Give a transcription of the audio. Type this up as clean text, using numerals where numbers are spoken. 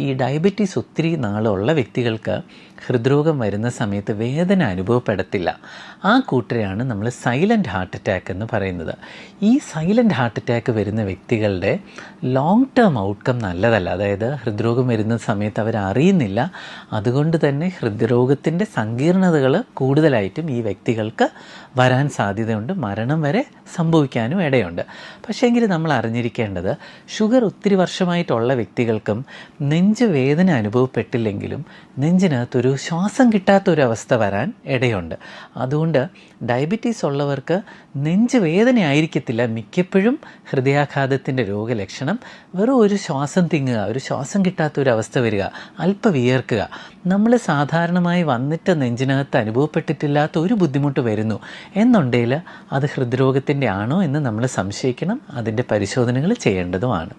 ഈ ഡയബറ്റീസ് ഒത്തിരി നാളുള്ള വ്യക്തികൾക്ക് ഹൃദ്രോഗം വരുന്ന സമയത്ത് വേദന അനുഭവപ്പെടത്തില്ല. ആ കൂട്ടരെയാണ് നമ്മൾ സൈലൻറ്റ് ഹാർട്ട് അറ്റാക്ക് എന്ന് പറയുന്നത്. ഈ സൈലൻറ്റ് ഹാർട്ട് അറ്റാക്ക് വരുന്ന വ്യക്തികളുടെ ലോങ് ടേം ഔട്ട്കം നല്ലതല്ല. അതായത് ഹൃദ്രോഗം വരുന്ന സമയത്ത് അവരറിയുന്നില്ല. അതുകൊണ്ട് തന്നെ ഹൃദ്രോഗത്തിൻ്റെ സങ്കീർണതകൾ കൂടുതലായിട്ടും ഈ വ്യക്തികൾക്ക് വരാൻ സാധ്യതയുണ്ട്. മരണം വരെ സംഭവിക്കാനും ഇടയുണ്ട്. പക്ഷേങ്കിൽ നമ്മൾ അറിഞ്ഞിരിക്കേണ്ടത് ഷുഗർ ഒത്തിരി വർഷമായിട്ടുള്ള വ്യക്തികൾക്കും നെഞ്ച് വേദന അനുഭവപ്പെട്ടില്ലെങ്കിലും നെഞ്ചിനകത്തൊരു ശ്വാസം കിട്ടാത്തൊരവസ്ഥ വരാൻ ഇടയുണ്ട്. അതുകൊണ്ട് ഡയബറ്റീസ് ഉള്ളവർക്ക് നെഞ്ച് വേദന ആയിരിക്കത്തില്ല. മിക്കപ്പോഴും ഹൃദയാഘാതത്തിൻ്റെ രോഗലക്ഷണം വെറും ഒരു ശ്വാസം തിങ്ങുക, ഒരു ശ്വാസം കിട്ടാത്തൊരവസ്ഥ വരിക, അല്പം വിയർക്കുക. നമ്മൾ സാധാരണമായി വന്നിട്ട് നെഞ്ചിനകത്ത് അനുഭവപ്പെട്ടിട്ടില്ലാത്ത ഒരു ബുദ്ധിമുട്ട് വരുന്നു എന്നുണ്ടെങ്കിൽ അത് ഹൃദ്രോഗത്തിൻ്റെ ആണോ എന്ന് നമ്മൾ സംശയിക്കണം. അതിൻ്റെ പരിശോധനകൾ ചെയ്യേണ്ടതുമാണ്.